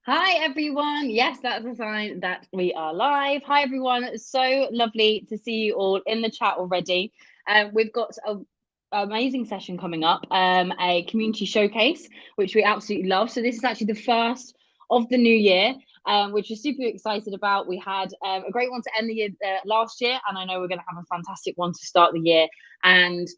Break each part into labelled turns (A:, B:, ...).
A: Hi everyone. Yes, that's a sign that we are live. Hi everyone. It's so lovely to see you all in the chat already. We've got an amazing session coming up, a community showcase, which we absolutely love. So this is actually the first of the new year, which we're super excited about. We had a great one to end the year last year, and I know we're going to have a fantastic one to start the year. And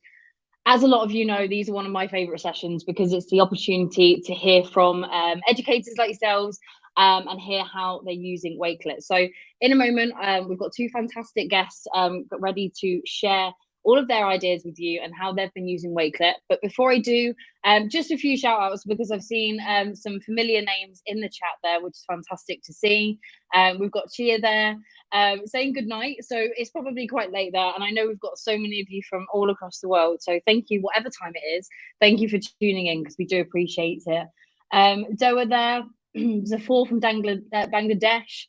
A: as a lot of you know, these are one of my favorite sessions because it's the opportunity to hear from educators like yourselves and hear how they're using Wakelet. So in a moment, we've got two fantastic guests ready to share all of their ideas with you and how they've been using Wakelet. But before I do, just a few shout outs because I've seen some familiar names in the chat there, which is fantastic to see. We've got Chia there saying good night. So it's probably quite late there. And I know we've got so many of you from all across the world. So thank you, whatever time it is. Thank you for tuning in because we do appreciate it. Doa there, Zafar from Bangladesh.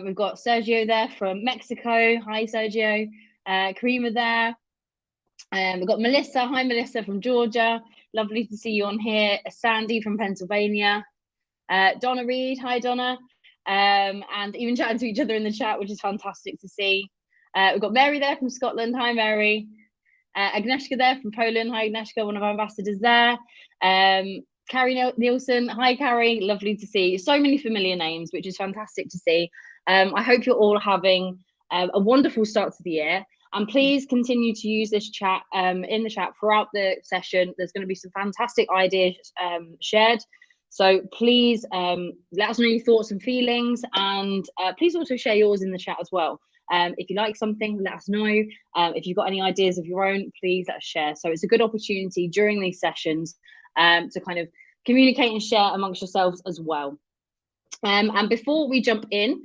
A: We've got Sergio there from Mexico. Hi, Sergio. Karima there. We've got Melissa. Hi, Melissa from Georgia. Lovely to see you on here. Sandy from Pennsylvania. Donna Reed. Hi, Donna. And even chatting to each other in the chat, which is fantastic to see. We've got Mary there from Scotland. Hi, Mary. Agnieszka there from Poland. Hi, Agnieszka, one of our ambassadors there. Carrie Nielsen. Hi, Carrie. Lovely to see. So many familiar names, which is fantastic to see. I hope you're all having a wonderful start to the year. And please continue to use this chat in the chat throughout the session. There's going to be some fantastic ideas shared. So please let us know your thoughts and feelings, and please also share yours in the chat as well. If you like something, let us know. If you've got any ideas of your own, please let us share. So it's a good opportunity during these sessions to kind of communicate and share amongst yourselves as well. And before we jump in,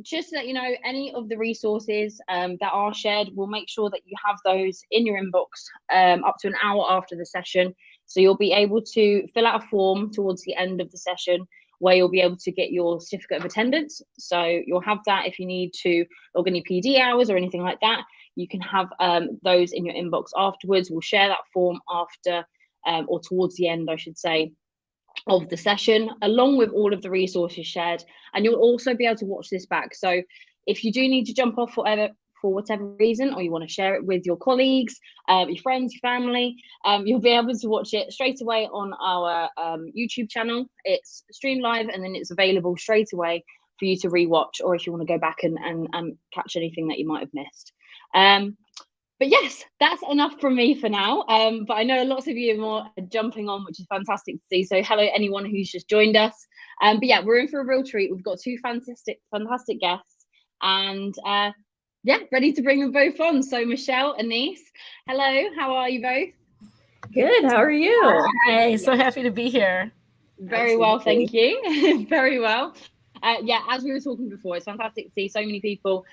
A: just to let you know, any of the resources that are shared, we'll make sure that you have those in your inbox up to an hour after the session. So you'll be able to fill out a form towards the end of the session where you'll be able to get your certificate of attendance. So you'll have that if you need to log any PD hours or anything like that. You can have those in your inbox afterwards. We'll share that form after or towards the end, I should say, of the session, along with all of the resources shared. And you'll also be able to watch this back. So if you do need to jump off for whatever reason, or you want to share it with your colleagues, your friends, your family, you'll be able to watch it straight away on our YouTube channel. It's streamed live and then it's available straight away for you to rewatch, or if you want to go back and catch anything that you might have missed. But yes, that's enough from me for now. But I know lots of you are more jumping on, which is fantastic to see. So hello, anyone who's just joined us. But yeah, we're in for a real treat. We've got two fantastic guests, and yeah, ready to bring them both on. So Michelle, Elise, hello, how are you both?
B: Good, how are you?
C: Hi, so happy to be here.
A: Very well, thank you. Very well. Yeah, as we were talking before, it's fantastic to see so many people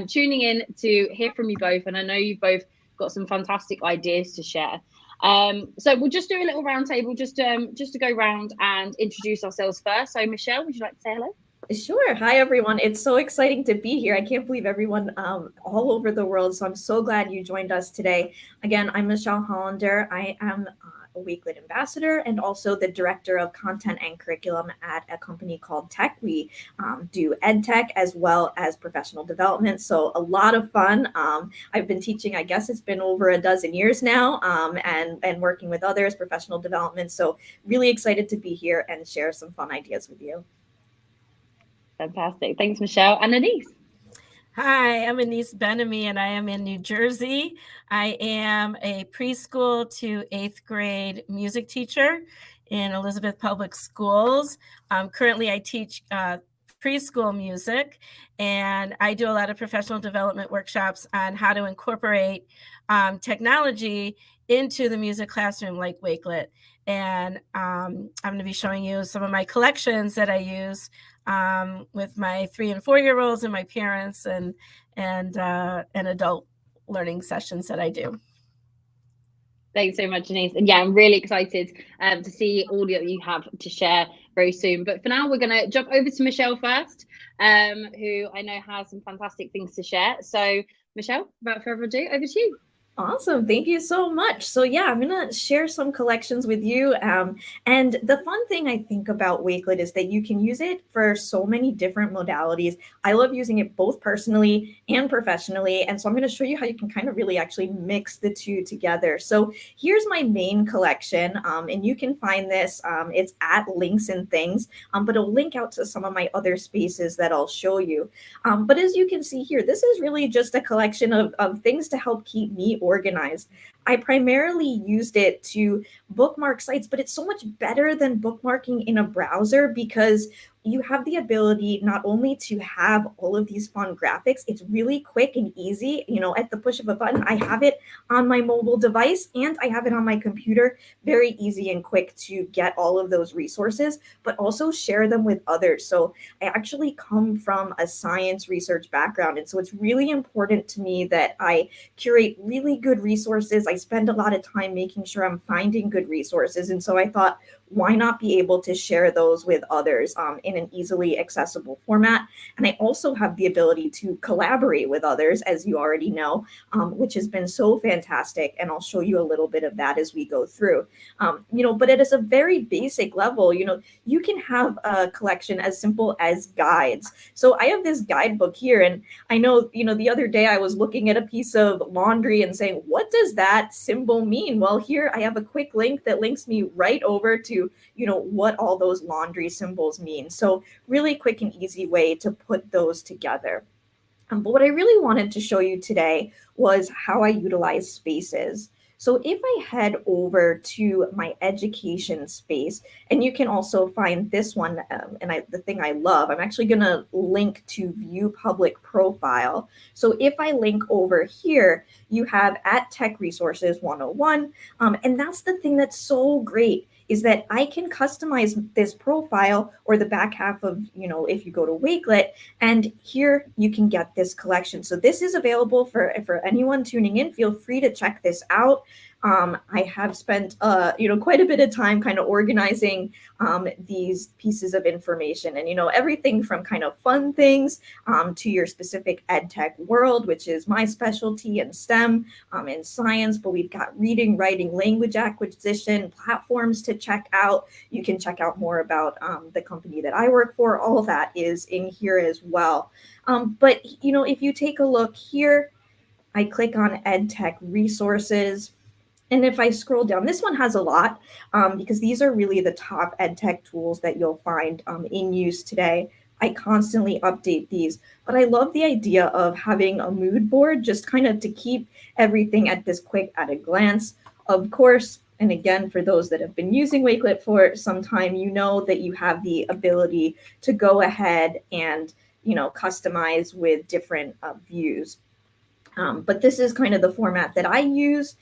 A: tuning in to hear from you both. And I know you've both got some fantastic ideas to share. So we'll just do a little round table just to go round and introduce ourselves first. So Michelle, would you like to say hello?
B: Sure. Hi, everyone. It's so exciting to be here. I can't believe everyone all over the world. So I'm so glad you joined us today. Again, I'm Michelle Hollander. I am a Wakelet Ambassador and also the Director of Content and Curriculum at a company called Tech. We do ed tech as well as professional development. So a lot of fun. I've been teaching, I guess it's been over a dozen years now, and working with others, professional development. So really excited to be here and share some fun ideas with you.
A: Fantastic. Thanks, Michelle. And Elise.
C: Hi, I'm Elise Benamy, and I am in New Jersey. I am a preschool to 8th grade music teacher in Elizabeth Public Schools. Currently, I teach preschool music, and I do a lot of professional development workshops on how to incorporate technology into the music classroom like Wakelet. And I'm going to be showing you some of my collections that I use with my 3 and 4 year olds and my parents and adult learning sessions that I do.
A: Thanks so much, Denise. And yeah, I'm really excited to see all that you have to share very soon. But for now, we're going to jump over to Michelle first, who I know has some fantastic things to share. So Michelle, without further ado, over to you.
B: Awesome. Thank you so much. So yeah, I'm going to share some collections with you. And the fun thing I think about Wakelet is that you can use it for so many different modalities. I love using it both personally and professionally. And so I'm going to show you how you can kind of really actually mix the two together. So here's my main collection. And you can find this, it's at Links and Things, but it'll link out to some of my other spaces that I'll show you. But as you can see here, this is really just a collection of things to help keep me organized. I primarily used it to bookmark sites, but it's so much better than bookmarking in a browser because you have the ability not only to have all of these fun graphics, it's really quick and easy, at the push of a button. I have it on my mobile device and I have it on my computer, very easy and quick to get all of those resources, but also share them with others. So I actually come from a science research background, and so it's really important to me that I curate really good resources. I spend a lot of time making sure I'm finding good resources, and so I thought, why not be able to share those with others in an easily accessible format? And I also have the ability to collaborate with others, as you already know, which has been so fantastic. And I'll show you a little bit of that as we go through. But it is a very basic level. You can have a collection as simple as guides. So I have this guidebook here, and I know, the other day I was looking at a piece of laundry and saying, what does that symbol mean? Well, here I have a quick link that links me right over to what all those laundry symbols mean. So really quick and easy way to put those together. But what I really wanted to show you today was how I utilize spaces. So if I head over to my education space, and you can also find this one, the thing I love, I'm actually going to link to view public profile. So if I link over here, you have at Tech Resources 101, and that's the thing that's so great, is that I can customize this profile or the back half of, if you go to Wakelet, and here you can get this collection. So this is available for anyone tuning in. Feel free to check this out. I have spent, quite a bit of time kind of organizing these pieces of information, and, everything from kind of fun things to your specific ed tech world, which is my specialty in STEM and science, but we've got reading, writing, language acquisition, platforms to check out. You can check out more about the company that I work for. All of that is in here as well. But, if you take a look here, I click on ed tech resources. And if I scroll down, this one has a lot because these are really the top ed tech tools that you'll find in use today. I constantly update these, but I love the idea of having a mood board just kind of to keep everything at this quick at a glance. Of course, and again, for those that have been using Wakelet for some time, you know that you have the ability to go ahead and, customize with different views. But this is kind of the format that I use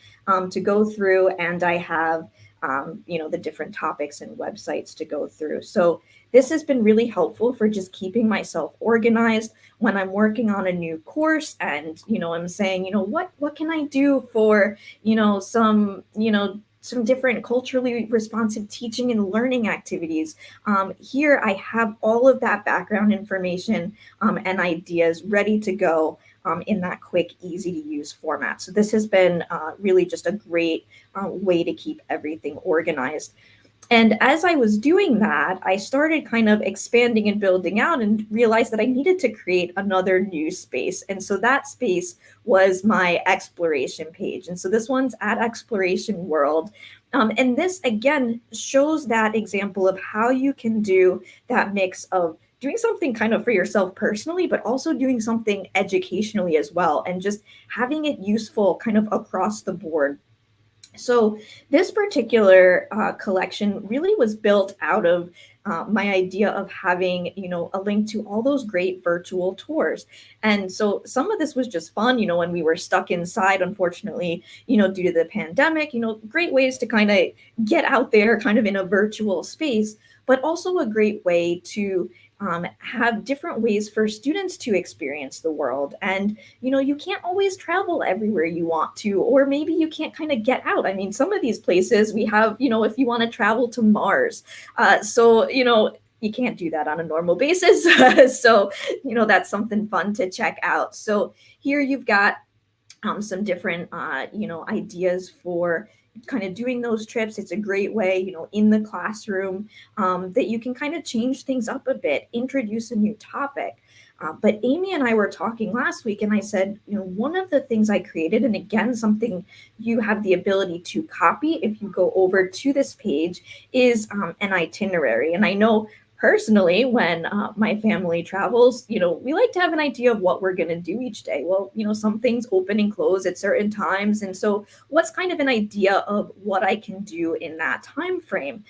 B: to go through, and I have, the different topics and websites to go through. So this has been really helpful for just keeping myself organized when I'm working on a new course and, I'm saying, what can I do for, some different culturally responsive teaching and learning activities. Here I have all of that background information and ideas ready to go in that quick, easy to use format. So this has been really just a great way to keep everything organized. And as I was doing that, I started kind of expanding and building out and realized that I needed to create another new space. And so that space was my exploration page. And so this one's at Exploration World. And this, again, shows that example of how you can do that mix of doing something kind of for yourself personally, but also doing something educationally as well, and just having it useful kind of across the board. So this particular collection really was built out of my idea of having, a link to all those great virtual tours. And so some of this was just fun, when we were stuck inside, unfortunately, due to the pandemic, great ways to kind of get out there kind of in a virtual space, but also a great way to have different ways for students to experience the world. And, you can't always travel everywhere you want to, or maybe you can't kind of get out. I mean, some of these places we have, if you want to travel to Mars. So, you can't do that on a normal basis. So, that's something fun to check out. So here you've got some different, ideas for kind of doing those trips. It's a great way, in the classroom, that you can kind of change things up a bit, introduce a new topic. But Amy and I were talking last week, and I said, one of the things I created, and again, something you have the ability to copy if you go over to this page, is an itinerary. And I know personally, when my family travels, we like to have an idea of what we're going to do each day. Well, some things open and close at certain times. And so what's kind of an idea of what I can do in that time frame,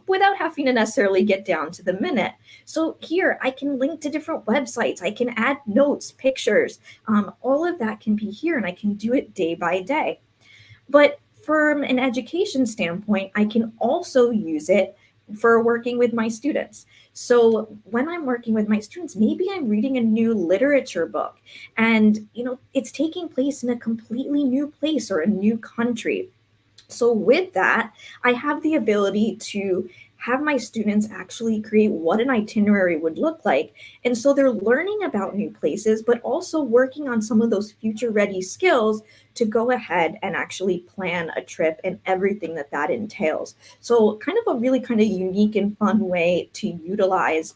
B: without having to necessarily get down to the minute. So here I can link to different websites. I can add notes, pictures, all of that can be here, and I can do it day by day. But from an education standpoint, I can also use it for working with my students. So when I'm working with my students, maybe I'm reading a new literature book, and it's taking place in a completely new place or a new country. So with that, I have the ability to have my students actually create what an itinerary would look like. And so they're learning about new places, but also working on some of those future ready skills to go ahead and actually plan a trip and everything that entails. So kind of a really kind of unique and fun way to utilize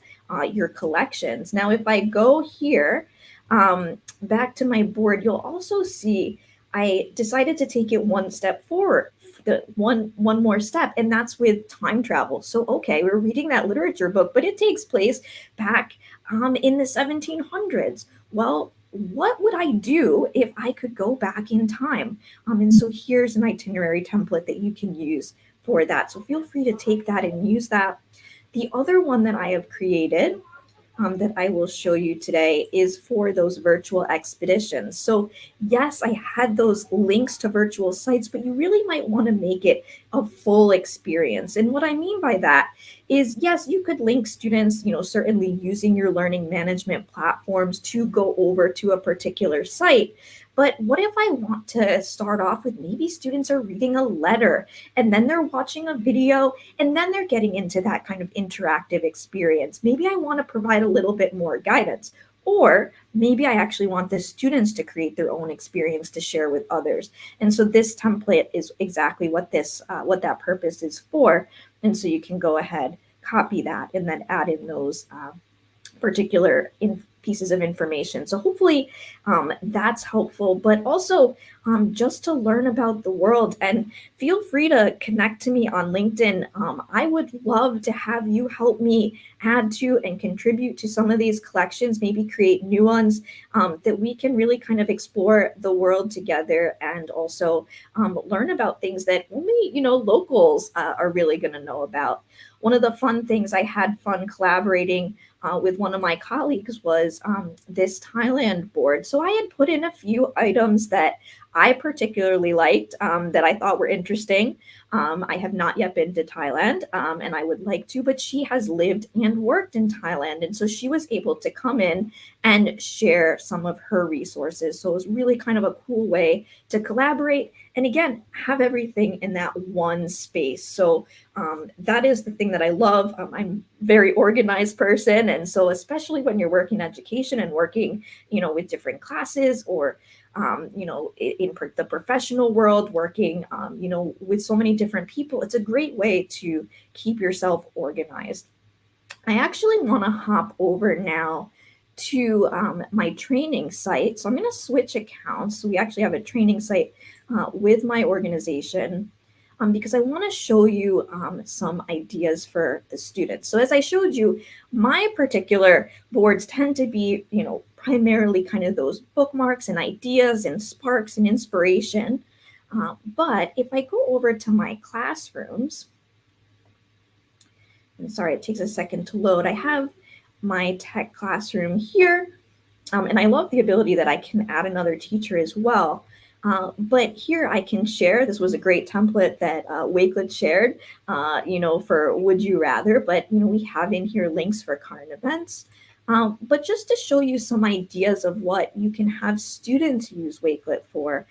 B: your collections. Now, if I go here, back to my board, you'll also see I decided to take it one step forward, the one more step, and that's with time travel. So, okay, we're reading that literature book, but it takes place back in the 1700s. Well, what would I do if I could go back in time? And so here's an itinerary template that you can use for that. So feel free to take that and use that. The other one that I have created that I will show you today is for those virtual expeditions. So yes, I had those links to virtual sites, but you really might want to make it a full experience. And what I mean by that is, yes, you could link students, certainly using your learning management platforms to go over to a particular site. But what if I want to start off with maybe students are reading a letter, and then they're watching a video, and then they're getting into that kind of interactive experience? Maybe I want to provide a little bit more guidance, or maybe I actually want the students to create their own experience to share with others. And so this template is exactly what that purpose is for. And so you can go ahead, copy that, and then add in those particular pieces of information. So hopefully that's helpful, but also just to learn about the world. And feel free to connect to me on LinkedIn. I would love to have you help me add to and contribute to some of these collections, maybe create new ones that we can really kind of explore the world together, and also learn about things that only, locals are really going to know about. One of the fun things I had fun collaborating with one of my colleagues was this Thailand board. So I had put in a few items that I particularly liked, that I thought were interesting. I have not yet been to Thailand, and I would like to, but she has lived and worked in Thailand. And so she was able to come in and share some of her resources. So it was really kind of a cool way to collaborate. And again, have everything in that one space. So that is the thing that I love. I'm a very organized person. And so especially when you're working education and working, with different classes, or in the professional world, working, with so many different people, it's a great way to keep yourself organized. I actually want to hop over now to my training site. So I'm going to switch accounts. So we actually have a training site with my organization, because I want to show you some ideas for the students. So as I showed you, my particular boards tend to be, primarily kind of those bookmarks and ideas and sparks and inspiration. But if I go over to my classrooms, I'm sorry, it takes a second to load. I have my tech classroom here, and I love the ability that I can add another teacher as well. But here I can share. This was a great template that Wakelet shared, for Would You Rather. But, we have in here links for current events. But just to show you some ideas of what you can have students use Wakelet for.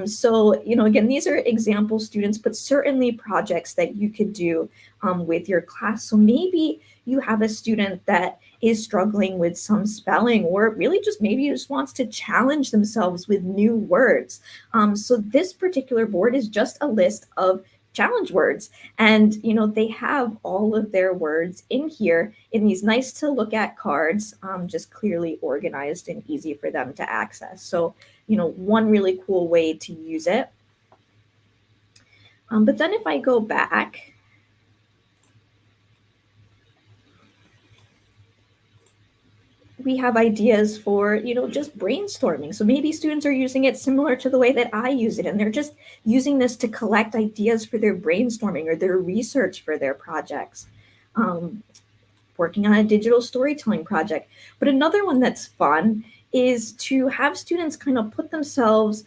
B: So, again, these are example students, but certainly projects that you could do with your class. So maybe you have a student that is struggling with some spelling, or really just maybe just wants to challenge themselves with new words. So this particular board is just a list of challenge words, and they have all of their words in here in these nice to look at cards, just clearly organized and easy for them to access. So one really cool way to use it. But then if I go back, we have ideas for, just brainstorming. So maybe students are using it similar to the way that I use it, and they're just using this to collect ideas for their brainstorming or their research for their projects. Working on a digital storytelling project. But another one that's fun is to have students kind of put themselves,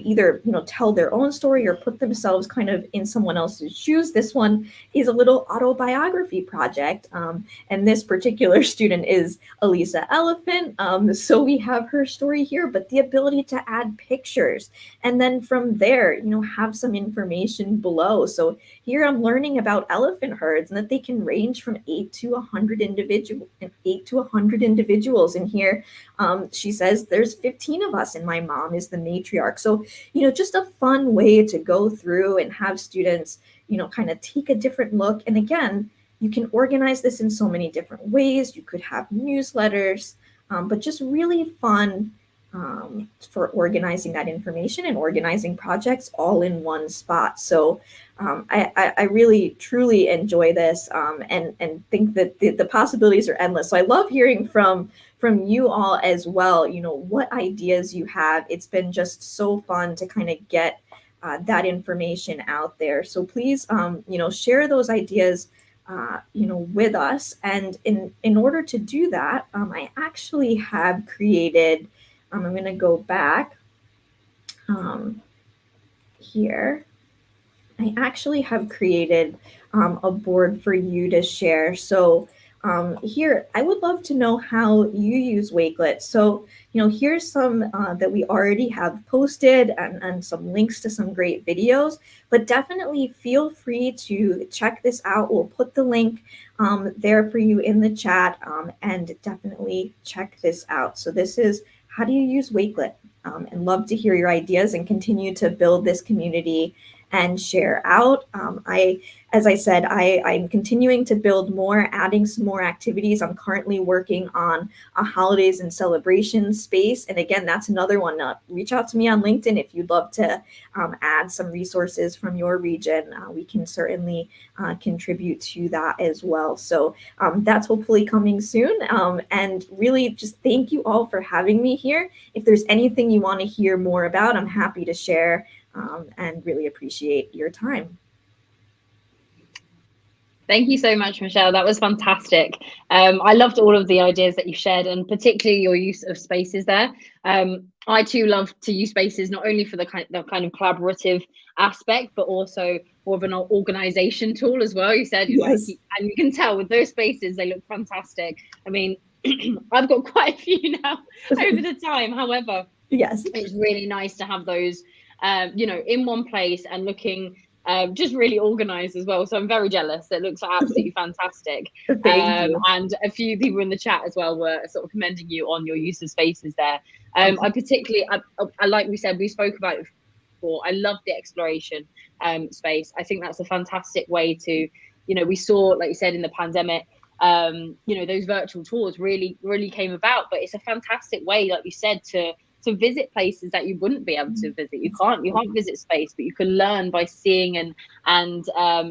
B: either tell their own story or put themselves kind of in someone else's shoes. This one is a little autobiography project, and this particular student is Elise Elephant. So we have her story here, but the ability to add pictures, and then from there, have some information below. So here I'm learning about elephant herds and that they can range from 8 to 100 individuals. And here she says there's 15 of us and my mom is the matriarch. So, just a fun way to go through and have students, kind of take a different look. And again, you can organize this in so many different ways. You could have newsletters, but just really fun for organizing that information and organizing projects all in one spot. So I really, truly enjoy this, and think that the possibilities are endless. So I love hearing from you all as well, what ideas you have. It's been just so fun to kind of get that information out there. So please, share those ideas, with us. And in order to do that, I actually have created, I'm going to go back here. I actually have created a board for you to share. So here, I would love to know how you use Wakelet. So, here's some that we already have posted, and some links to some great videos, but definitely feel free to check this out. We'll put the link there for you in the chat, and definitely check this out. So this is how do you use Wakelet, and love to hear your ideas and continue to build this community and share out. As I said, I'm continuing to build more, adding some more activities. I'm currently working on a holidays and celebrations space. And again, that's another one. Reach out to me on LinkedIn if you'd love to add some resources from your region. We can certainly contribute to that as well. So that's hopefully coming soon. And really just thank you all for having me here. If there's anything you want to hear more about, I'm happy to share, and really appreciate your time.
A: Thank you so much, Michelle. That was fantastic. I loved all of the ideas that you shared, and particularly your use of spaces there. I too love to use spaces not only for the kind of collaborative aspect, but also more of an organization tool as well. You said,
B: yes.
A: And you can tell with those spaces, they look fantastic. I mean, I've got quite a few now over the time. However,
B: yes,
A: it's really nice to have those, in one place and looking just really organized as well. So I'm very jealous. It looks absolutely fantastic. And a few people in the chat as well were sort of commending you on your use of spaces there. I like we said, we spoke about it before. I love the exploration space. I think that's a fantastic way to, we saw, like you said, in the pandemic, those virtual tours really came about, but it's a fantastic way, like you said, to visit places that you wouldn't be able to visit. You can't visit space, but you can learn by seeing and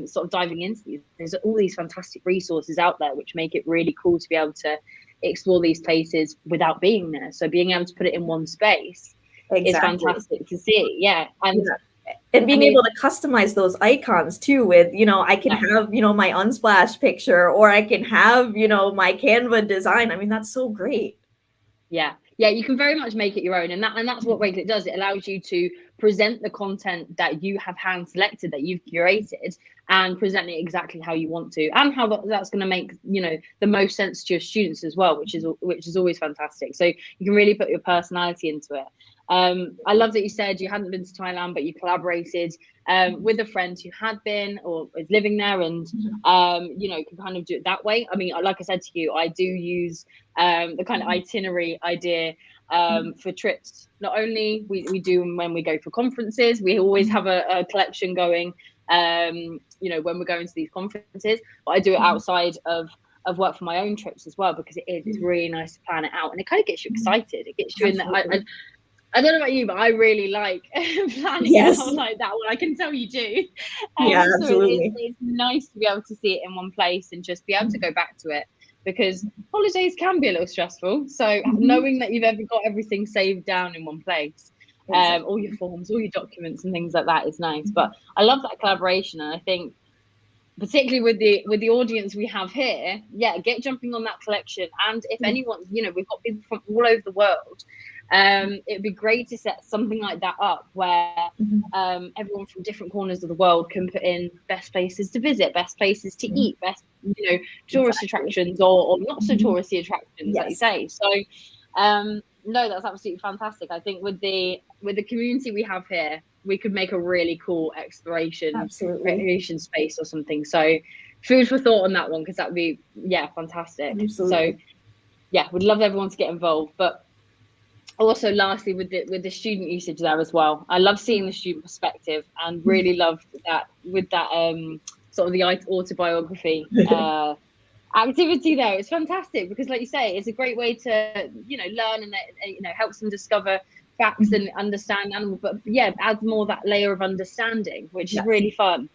A: sort of diving into these. There's all these fantastic resources out there, which make it really cool to be able to explore these places without being there. So being able to put it in one space is fantastic to see. Yeah.
B: And being able to customize those icons too with, I can have, my Unsplash picture, or I can have, my Canva design. I mean, that's so great.
A: Yeah, you can very much make it your own, and that's what Wakelet does. It allows you to present the content that you have hand selected, that you've curated, and present it exactly how you want to, and how that's going to make the most sense to your students as well, which is always fantastic. So you can really put your personality into it. I love that you said you hadn't been to Thailand, but you collaborated with a friend who had been or is living there, and you know, can kind of do it that way. I mean, like I said to you, I do use the kind of itinerary idea for trips. Not only we do them when we go for conferences, we always have a collection going, you know, when we're going to these conferences, but I do it outside of work for my own trips as well, because it's really nice to plan it out, and it kind of gets you excited. It gets you in there. I don't know about you, but I really like planning it out like that. Well, I can tell you do.
B: Yeah,
A: so
B: absolutely.
A: it's nice to be able to see it in one place and just be able to go back to it, because holidays can be a little stressful. So knowing that you've got everything saved down in one place, all your forms, all your documents and things like that is nice. But I love that collaboration, and I think particularly with the audience we have here, get jumping on that collection. And if anyone, you know, we've got people from all over the world, it'd be great to set something like that up where everyone from different corners of the world can put in best places to visit, best places to eat, best, you know, tourist attractions or not so touristy attractions, like you say. So no, that's absolutely fantastic. I think with the community we have here, we could make a really cool exploration recreation space or something. So food for thought on that one, because that would be fantastic. Absolutely. So yeah, would love everyone to get involved. But also lastly, with the student usage there as well, I love seeing the student perspective, and really love that with that sort of the autobiography activity there. It's fantastic, because like you say, it's a great way to, you know, learn, and you know, helps them discover facts and understand animals, but adds more that layer of understanding, which is really fun.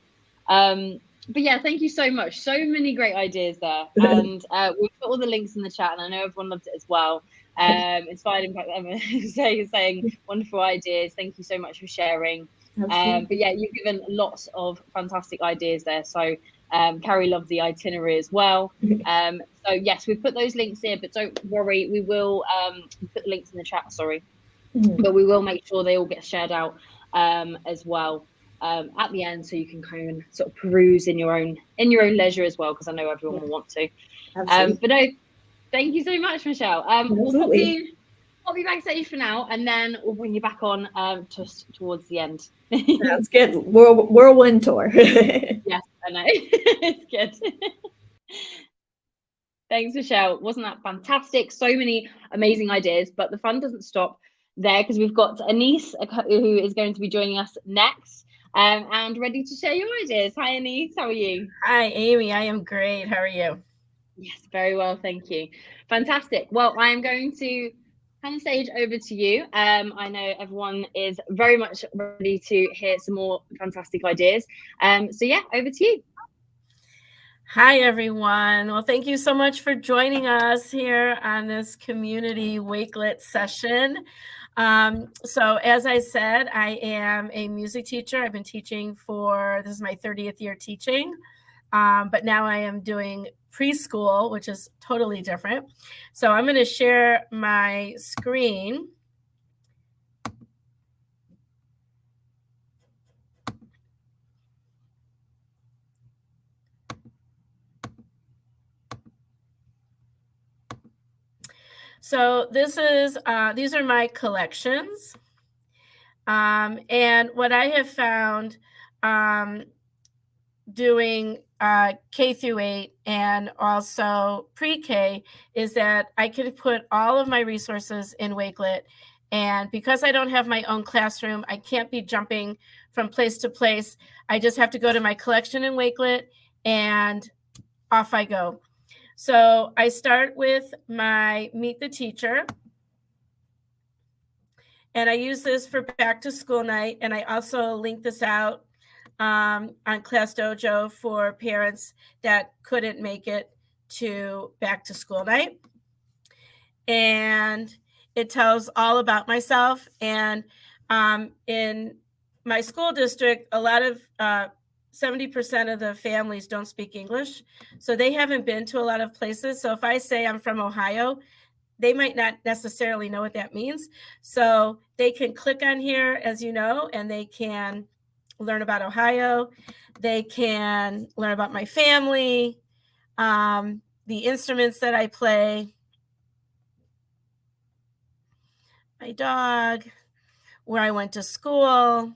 A: But yeah, thank you so much. So many great ideas there, and we've put all the links in the chat, and I know everyone loved it as well. Inspired Impact Emma saying wonderful ideas. Thank you so much for sharing. But yeah, you've given lots of fantastic ideas there. So Carrie loved the itinerary as well. So yes, we've put those links here, but don't worry, we will put the links in the chat, sorry. But we will make sure they all get shared out as well at the end, so you can kind of sort of peruse in your own leisure as well, because I know everyone will want to. But no, thank you so much, Michelle. We'll pop you backstage for now, and then we'll bring you back on just towards the end.
B: Sounds good. Whirlwind tour.
A: Yes, I know. It's good. Thanks, Michelle. Wasn't that fantastic? So many amazing ideas, but the fun doesn't stop there, because we've got Elise, who is going to be joining us next, and ready to share your ideas. Hi, Elise. How are you?
C: Hi, Amy. I am great. How are you?
A: Yes, very well, thank you. Fantastic. Well, I am going to hand the stage over to you. I know everyone is very much ready to hear some more fantastic ideas. So yeah, over to you.
C: Hi, everyone. Well, thank you so much for joining us here on this community Wakelet session. So as I said, I am a music teacher. I've been teaching this is my 30th year teaching, but now I am doing preschool, which is totally different. So I'm going to share my screen. So these are my collections. And what I have found doing K through 8 and also pre-K is that I could put all of my resources in Wakelet. And because I don't have my own classroom, I can't be jumping from place to place. I just have to go to my collection in Wakelet and off I go. So I start with my Meet the Teacher. And I use this for back to school night. And I also link this out on Class Dojo for parents that couldn't make it to back to school night. And it tells all about myself. And in my school district, a lot of 70% of the families don't speak English. So they haven't been to a lot of places. So if I say I'm from Ohio, they might not necessarily know what that means. So they can click on here, as you know, and they can learn about Ohio. They can learn about my family, the instruments that I play, my dog, where I went to school.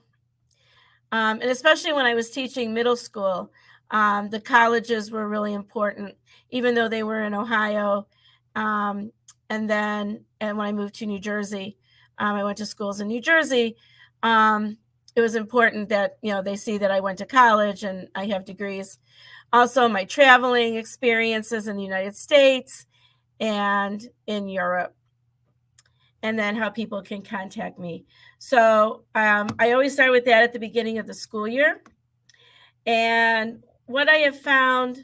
C: And especially when I was teaching middle school, the colleges were really important, even though they were in Ohio. And when I moved to New Jersey, I went to schools in New Jersey. It was important that, they see that I went to college and I have degrees. Also, my traveling experiences in the United States and in Europe, and then how people can contact me. So I always start with that at the beginning of the school year. And what I have found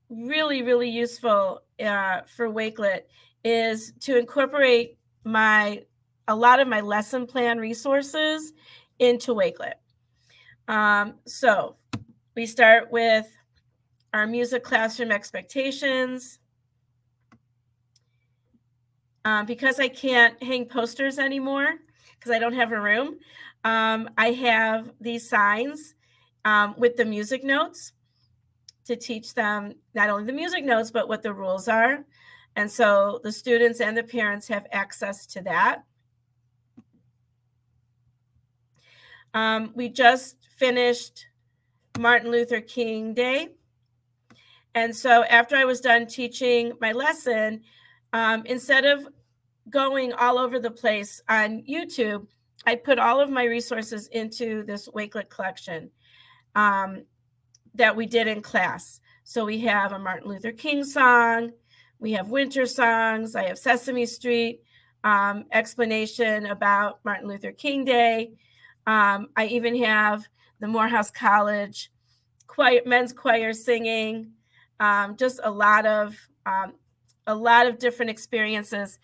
C: really, really useful for Wakelet is to incorporate a lot of my lesson plan resources into Wakelet. So we start with our music classroom expectations. Because I can't hang posters anymore because I don't have a room, I have these signs with the music notes to teach them not only the music notes, but what the rules are. And so the students and the parents have access to that. We just finished Martin Luther King Day. And so after I was done teaching my lesson, instead of going all over the place on YouTube, I put all of my resources into this Wakelet collection that we did in class. So we have a Martin Luther King song, we have winter songs, I have Sesame Street explanation about Martin Luther King Day. I even have the Morehouse College men's choir singing, just a lot of different experiences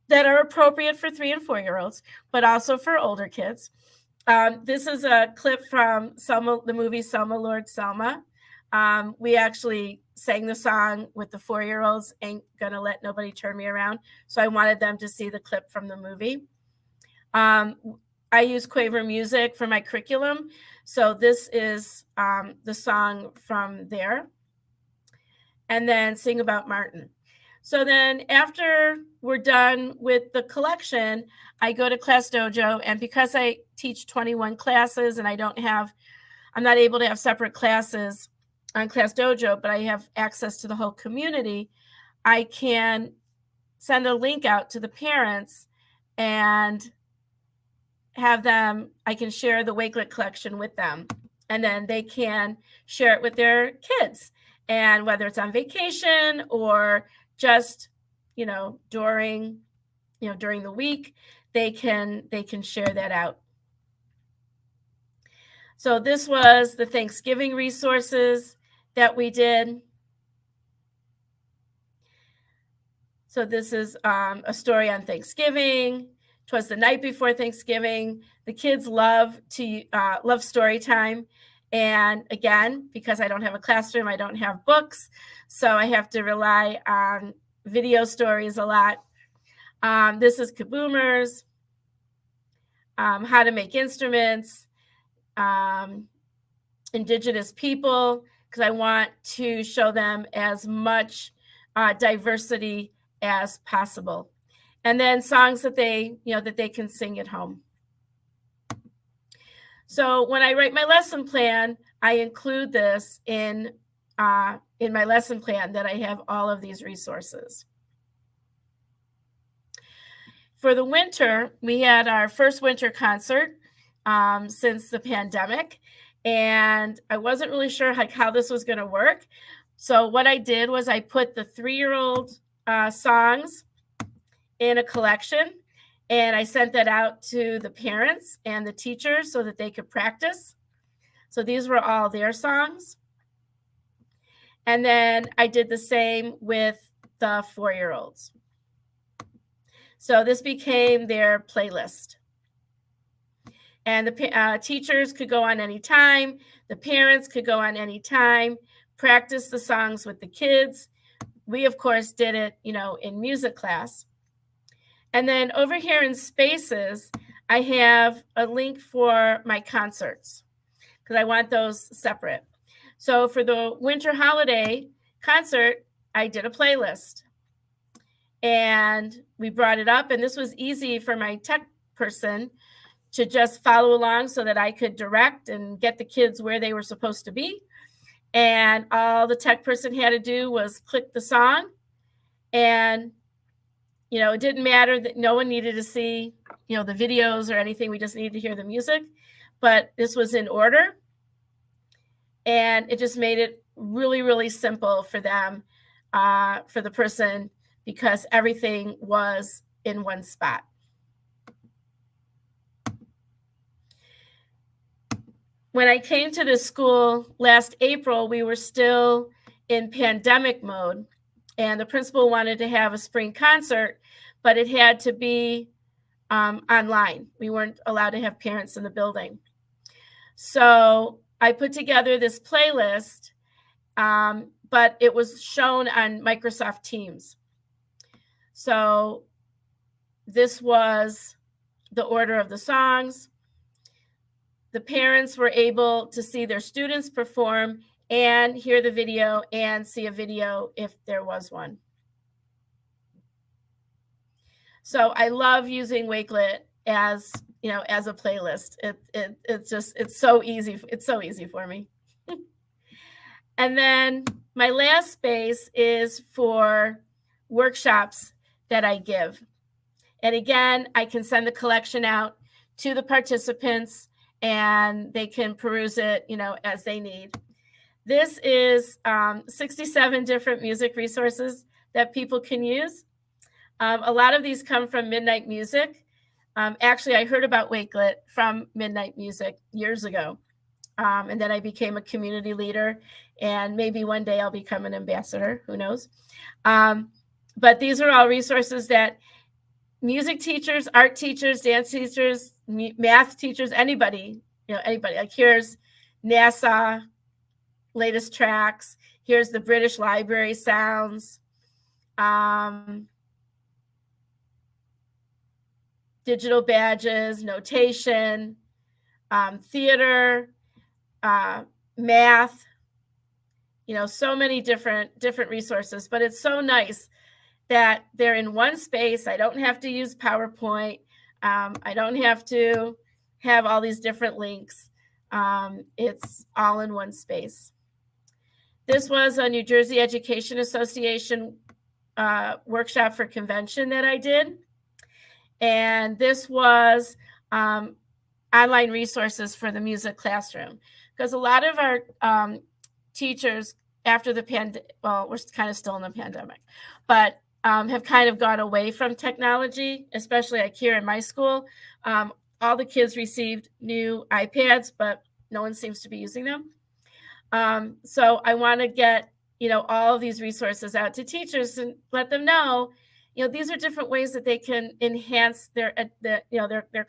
C: that are appropriate for 3 and 4-year-olds, but also for older kids. This is a clip from the movie Selma, Lord Selma. We actually sang the song with the 4-year-olds, Ain't Gonna Let Nobody Turn Me Around. So I wanted them to see the clip from the movie. I use Quaver music for my curriculum. So this is the song from there. And then Sing About Martin. So then after we're done with the collection, I go to Class Dojo. And because I teach 21 classes and I'm not able to have separate classes on Class Dojo, but I have access to the whole community, I can send a link out to the parents and I can share the Wakelet collection with them. And then they can share it with their kids. And whether it's on vacation or just, during the week, they can share that out. So this was the Thanksgiving resources that we did. So this is a story on Thanksgiving. 'Twas the night before Thanksgiving. The kids love story time. And again, because I don't have a classroom, I don't have books, so I have to rely on video stories a lot. This is Kaboomers, how to make instruments, Indigenous people, because I want to show them as much diversity as possible. And then songs that they can sing at home. So when I write my lesson plan, I include this in my lesson plan, that I have all of these resources. For the winter, we had our first winter concert since the pandemic, and I wasn't really sure how this was going to work. So what I did was I put the 3-year-old songs in a collection, and I sent that out to the parents and the teachers so that they could practice. So these were all their songs. And then I did the same with the 4-year-olds. So this became their playlist. And the teachers could go on any time. The parents could go on any time, practice the songs with the kids. We, of course, did it, in music class. And then over here in Spaces, I have a link for my concerts because I want those separate. So for the winter holiday concert, I did a playlist. And we brought it up, and this was easy for my tech person to just follow along so that I could direct and get the kids where they were supposed to be. And all the tech person had to do was click the song. And, it didn't matter that no one needed to see, the videos or anything. We just needed to hear the music. But this was in order. And it just made it really, really simple for them, for the person, because everything was in one spot. When I came to this school last April, we were still in pandemic mode, and the principal wanted to have a spring concert, but it had to be online. We weren't allowed to have parents in the building. So I put together this playlist, but it was shown on Microsoft Teams. So this was the order of the songs. The parents were able to see their students perform and hear the video and see a video if there was one. So I love using Wakelet as a playlist. It's so easy. It's so easy for me. And then my last space is for workshops that I give. And again, I can send the collection out to the participants and they can peruse it, as they need. This is 67 different music resources that people can use. A lot of these come from Midnight Music. Actually, I heard about Wakelet from Midnight Music years ago. And then I became a community leader, and maybe one day I'll become an ambassador, who knows? But these are all resources that music teachers, art teachers, dance teachers, math teachers, anybody, like here's NASA latest tracks. Here's the British Library sounds. Digital badges, notation, theater, math, so many different resources, but it's so nice that they're in one space. I don't have to use PowerPoint. I don't have to have all these different links. It's all in one space. This was a New Jersey Education Association workshop for convention that I did. And this was online resources for the music classroom. Because a lot of our teachers after the pandemic, well, we're kind of still in the pandemic, but have kind of gone away from technology, especially like here in my school. All the kids received new iPads, but no one seems to be using them. So I want to get, all of these resources out to teachers and let them know, these are different ways that they can enhance their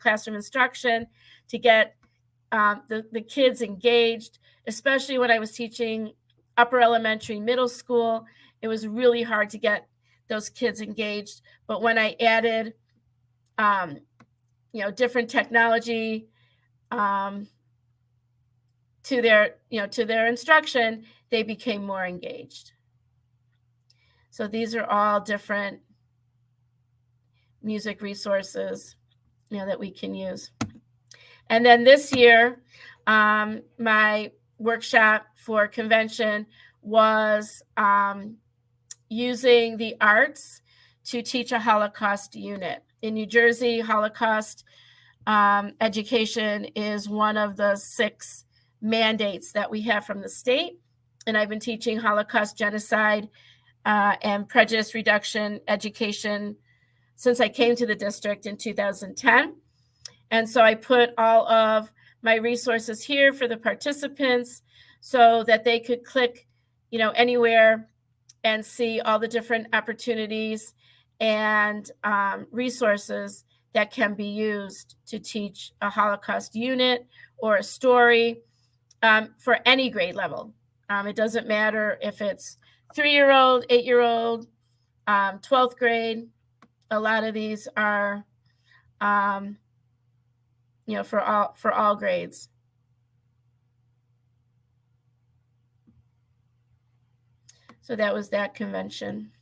C: classroom instruction to get the kids engaged, especially when I was teaching upper elementary, middle school. It was really hard to get those kids engaged. But when I added, different technology to their instruction, they became more engaged. So these are all different music resources, that we can use. And then this year, my workshop for convention was using the arts to teach a Holocaust unit. In New Jersey, Holocaust education is one of the 6 mandates that we have from the state. And I've been teaching Holocaust, genocide, and prejudice reduction education since I came to the district in 2010. And so I put all of my resources here for the participants so that they could click, anywhere and see all the different opportunities and resources that can be used to teach a Holocaust unit or a story for any grade level. It doesn't matter if it's 3-year-old, 8-year-old, 12th grade. A lot of these are, for all grades. So that was that convention.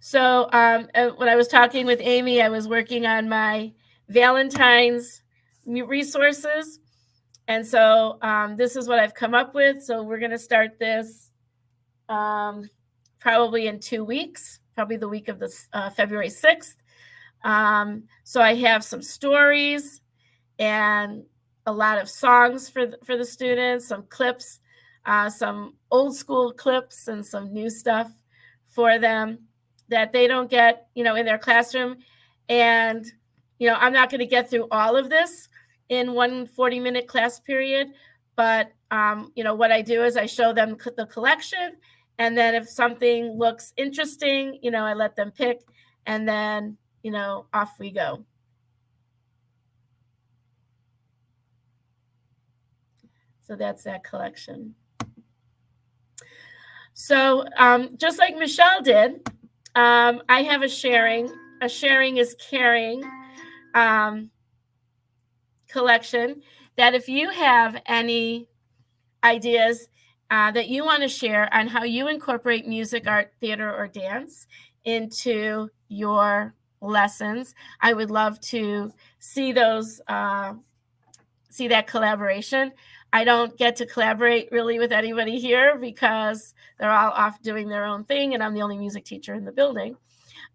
C: So when I was talking with Amy, I was working on my Valentine's resources. And so this is what I've come up with. So we're going to start this probably in 2 weeks, probably the week of the February 6th. So I have some stories and a lot of songs for the students, some clips, some old school clips and some new stuff for them that they don't get, in their classroom. And, I'm not going to get through all of this in one 40-minute class period, but, what I do is I show them the collection. And then if something looks interesting, I let them pick, and then, off we go. So that's that collection. So just like Michelle did, I have a sharing is caring collection that if you have any ideas that you want to share on how you incorporate music, art, theater, or dance into your lessons, I would love to see those, see that collaboration. I don't get to collaborate really with anybody here because they're all off doing their own thing, and I'm the only music teacher in the building.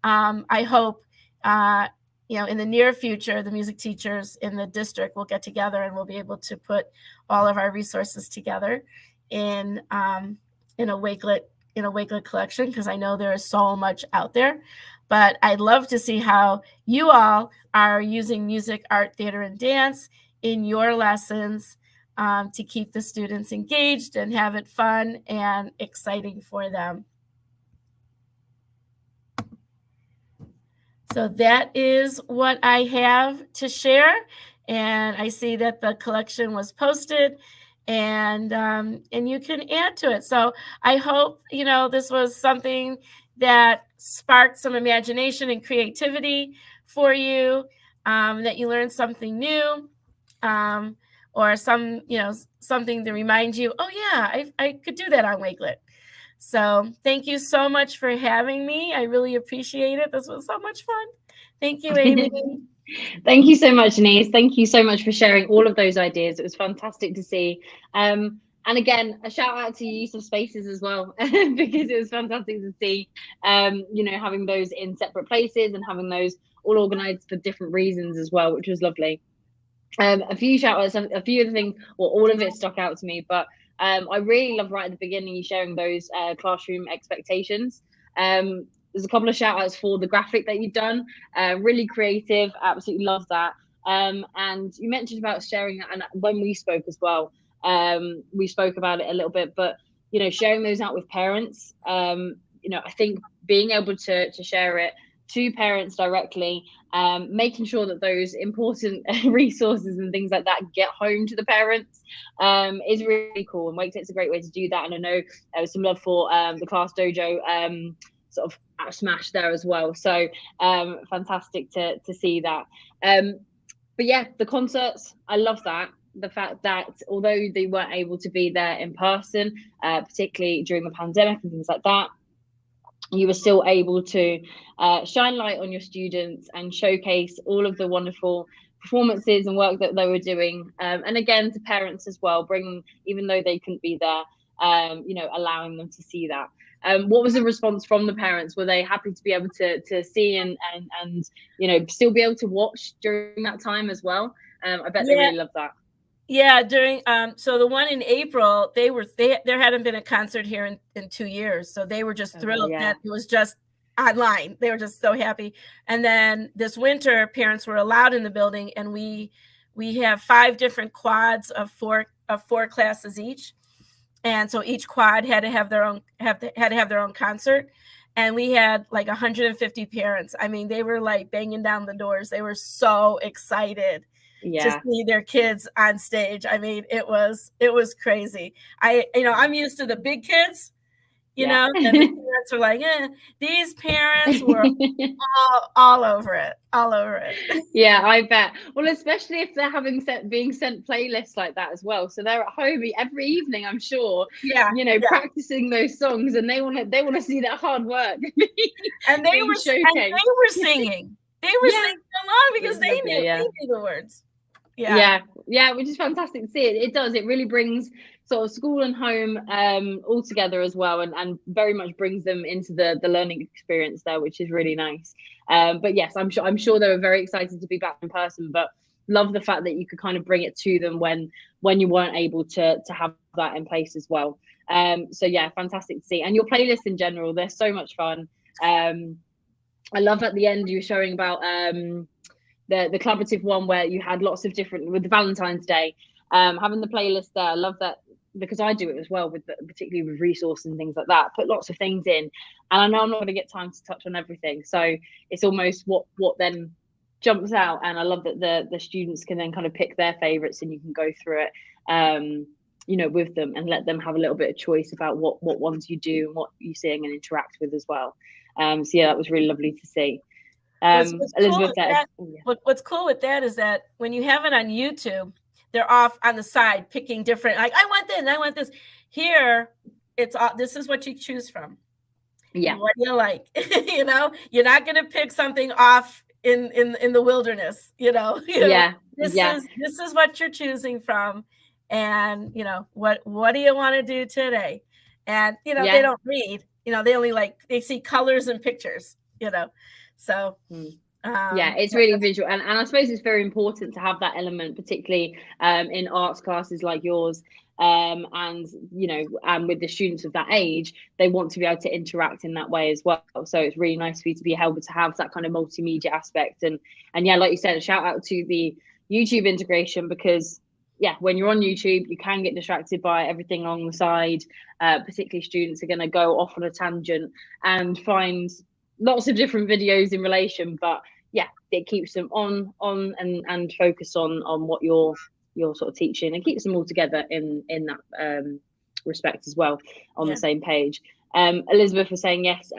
C: I hope, in the near future, the music teachers in the district will get together and we'll be able to put all of our resources together in a Wakelet collection, because I know there is so much out there. But I'd love to see how you all are using music, art, theater, and dance in your lessons to keep the students engaged and have it fun and exciting for them. So that is what I have to share. And I see that the collection was posted, and you can add to it. So I hope, this was something that sparked some imagination and creativity for you, that you learned something new, or something to remind you, oh yeah, I could do that on Wakelet. So thank you so much for having me. I really appreciate it. This was so much fun. Thank you, Amy.
A: Thank you so much, Elise. Thank you so much for sharing all of those ideas. It was fantastic to see. And again, a shout out to use of spaces as well, because it was fantastic to see, having those in separate places and having those all organized for different reasons as well, which was lovely. A few shout outs, a few of the things, or all of it stuck out to me, but I really love right at the beginning you sharing those classroom expectations. There's a couple of shout outs for the graphic that you've done, really creative, absolutely love that. And you mentioned about sharing that, and when we spoke as well, we spoke about it a little bit, but sharing those out with parents, I think being able to share it to parents directly, making sure that those important resources and things like that get home to the parents, is really cool. And Wakelet's a great way to do that. And I know there was some love for the Class Dojo sort of smash there as well. So fantastic to see that. But yeah, the concerts, I love that. The fact that although they weren't able to be there in person, particularly during the pandemic and things like that, you were still able to shine light on your students and showcase all of the wonderful performances and work that they were doing. And again, to parents as well, bringing, even though they couldn't be there, allowing them to see that. What was the response from the parents? Were they happy to be able to see and still be able to watch during that time as well? I bet they really loved that.
C: Yeah, during so the one in April, there hadn't been a concert here in 2 years, so they were just thrilled that it was just online. They were just so happy. And then this winter, parents were allowed in the building, and we have 5 different quads of four classes each, and so each quad had to have their own concert. And we had like 150 parents. I mean, they were like banging down the doors. They were so excited to see their kids on stage. I mean, it was crazy. I'm used to the big kids, you know, and the parents were like, these parents were all over it.
A: Yeah, I bet. Well, especially if they're being sent playlists like that as well. So they're at home every evening, I'm sure.
C: Yeah,
A: practicing those songs, and they want to see that hard work.
C: And they were singing. They were singing along because they knew the words.
A: Yeah, which is fantastic to see. It does. It really brings sort of school and home all together as well, and very much brings them into the learning experience there, which is really nice. But yes, I'm sure they were very excited to be back in person, but love the fact that you could kind of bring it to them when you weren't able to have that in place as well. So yeah, fantastic to see. And your playlists in general, they're so much fun. I love at the end you were showing about the collaborative one where you had lots of different, with the Valentine's Day, having the playlist there. I love that, because I do it as well, particularly with resource and things like that. Put lots of things in, and I know I'm not going to get time to touch on everything, so it's almost what then jumps out. And I love that the students can then kind of pick their favorites, and you can go through it with them and let them have a little bit of choice about what ones you do and what you sing and interact with as well. So yeah, that was really lovely to see. Elizabeth,
C: what's cool with that is that when you have it on YouTube, they're off on the side picking different, like, I want this and I want this. Here, it's all, this is what you choose from.
A: Yeah.
C: What do you like? You're not going to pick something off in the wilderness, This is what you're choosing from. And, what do you want to do today? And, they don't read, they only they see colors and pictures, So
A: it's really visual, and I suppose it's very important to have that element, particularly in arts classes like yours, and with the students of that age, they want to be able to interact in that way as well. So it's really nice for you to be able to have that kind of multimedia aspect, and yeah, like you said, a shout out to the YouTube integration, because when you're on YouTube, you can get distracted by everything along the side. Particularly students are going to go off on a tangent and find lots of different videos in relation, but it keeps them on and focus on what you're sort of teaching, and keeps them all together in that respect as well, on the same page. Elizabeth was saying yes,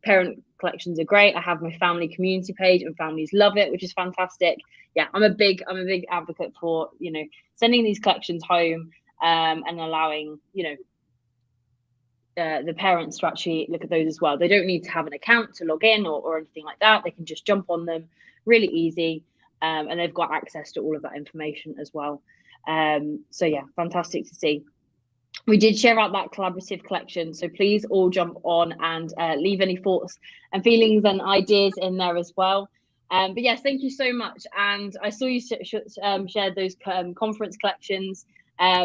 A: parent collections are great. I have my family community page and families love it, which is fantastic. I'm a big advocate for sending these collections home, and allowing the parents to actually look at those as well. They don't need to have an account to log in or anything like that. They can just jump on them, really easy, and they've got access to all of that information as well. So yeah, fantastic to see. We did share out that collaborative collection, so please all jump on and leave any thoughts and feelings and ideas in there as well. But yes, thank you so much. And I saw you shared those conference collections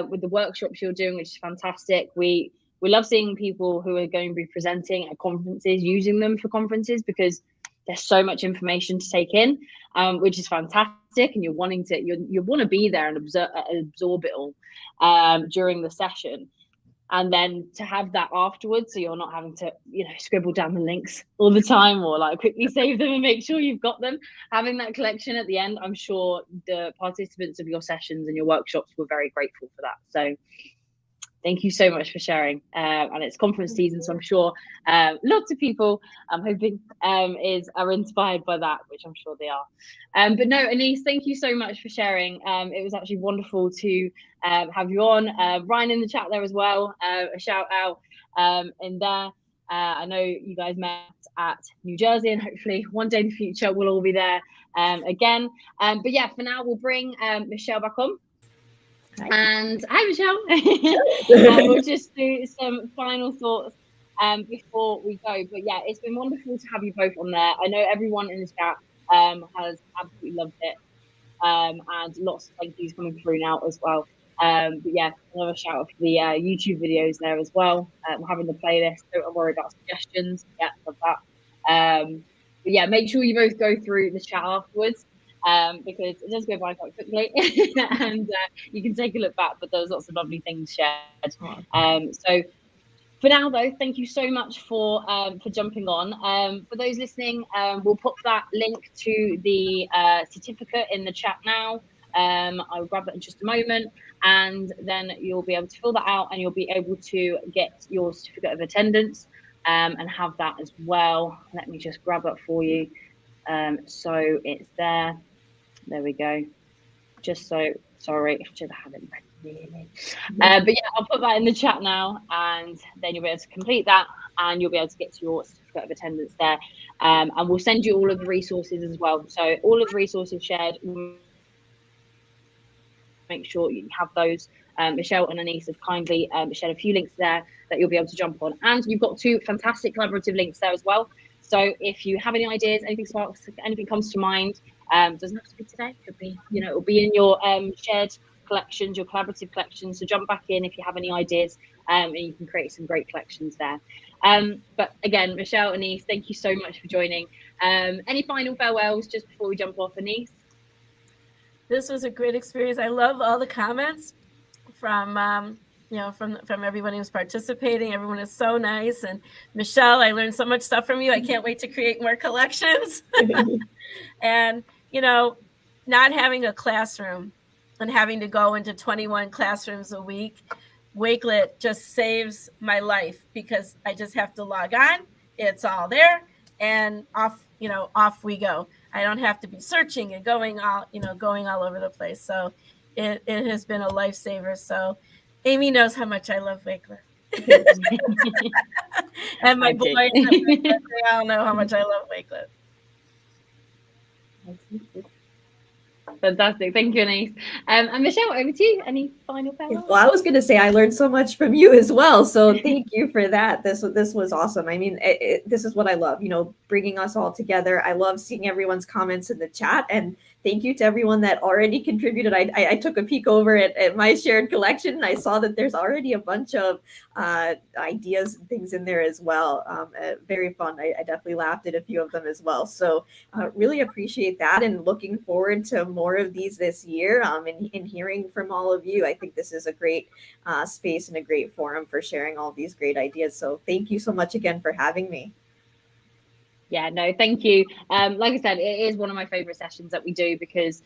A: with the workshops you're doing, which is fantastic. We love seeing people who are going to be presenting at conferences, using them for conferences, because there's so much information to take in, which is fantastic. And you want to be there and absorb it all during the session. And then to have that afterwards, so you're not having to, scribble down the links all the time, or quickly save them and make sure you've got them. Having that collection at the end, I'm sure the participants of your sessions and your workshops were very grateful for that. So thank you so much for sharing. And it's conference season, so I'm sure lots of people, I'm hoping, are inspired by that, which I'm sure they are. But no, Elise, thank you so much for sharing. It was actually wonderful to have you on. Ryan in the chat there as well, a shout out in there. I know you guys met at New Jersey, and hopefully one day in the future we'll all be there again. But yeah, for now we'll bring Michelle back on. And hi, Michelle. We'll just do some final thoughts before we go. But yeah, it's been wonderful to have you both on there. I know everyone in the chat has absolutely loved it, and lots of thank yous coming through now as well. But yeah, another shout out for the YouTube videos there as well. We're having the playlist. Don't worry about suggestions. Yeah, love that. But yeah, make sure you both go through the chat afterwards. Because it does go by quite quickly, and you can take a look back, but there's lots of lovely things shared. So for now though, thank you so much for jumping on. For those listening, we'll put that link to the certificate in the chat now. I will grab that in just a moment, and then you'll be able to fill that out, and you'll be able to get your certificate of attendance and have that as well. Let me just grab that for you. So it's there. There we go. Just so sorry, I should have it really. But yeah, I'll put that in the chat now, and then you'll be able to complete that, and you'll be able to get to your certificate of attendance there. And we'll send you all of the resources as well. So all of the resources shared, make sure you have those. Michelle and Elise have kindly shared a few links there that you'll be able to jump on, and you've got 2 fantastic collaborative links there as well. So if you have any ideas, anything sparks, anything comes to mind, doesn't have to be today, could be, it'll be in your shared collections, your collaborative collections. So jump back in if you have any ideas, and you can create some great collections there. But again, Michelle and Elise, thank you so much for joining. Any final farewells just before we jump off, Elise?
C: This was a great experience. I love all the comments from from everyone who's participating. Everyone is so nice. And Michelle, I learned so much stuff from you. I can't wait to create more collections. And not having a classroom and having to go into 21 classrooms a week, Wakelet just saves my life, because I just have to log on. It's all there, and off we go. I don't have to be searching and going all over the place. So it has been a lifesaver. So Amy knows how much I love Wakelet. And my boys at Wakelet, they all know how much I love Wakelet.
A: Fantastic. Thank you, Elise. And Michelle, over to you. Any final farewells?
B: Well, I was going to say I learned so much from you as well. So thank you for that. This was awesome. I mean, this is what I love, bringing us all together. I love seeing everyone's comments in the chat, and thank you to everyone that already contributed. I took a peek over at my shared collection, and I saw that there's already a bunch of ideas and things in there as well. Very fun. I definitely laughed at a few of them as well. So really appreciate that, and looking forward to more of these this year, and hearing from all of you. I think this is a great space and a great forum for sharing all these great ideas. So thank you so much again for having me.
A: Yeah, no, thank you. Like I said, it is one of my favorite sessions that we do, because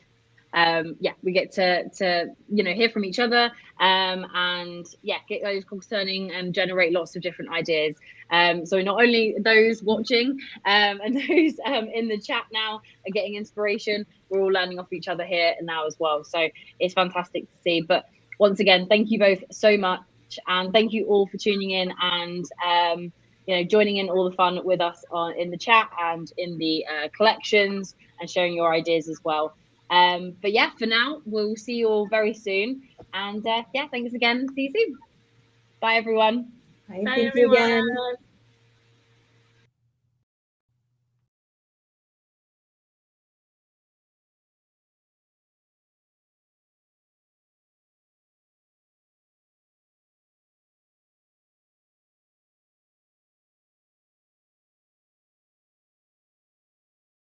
A: we get to hear from each other, and get those concerning and generate lots of different ideas. So not only those watching and those in the chat now are getting inspiration, we're all learning off each other here and now as well. So it's fantastic to see. But once again, thank you both so much, and thank you all for tuning in and joining in all the fun with us in the chat and in the collections, and sharing your ideas as well. But yeah, for now, we'll see you all very soon. And thanks again. See you soon. Bye, everyone.
B: Bye, thank you again.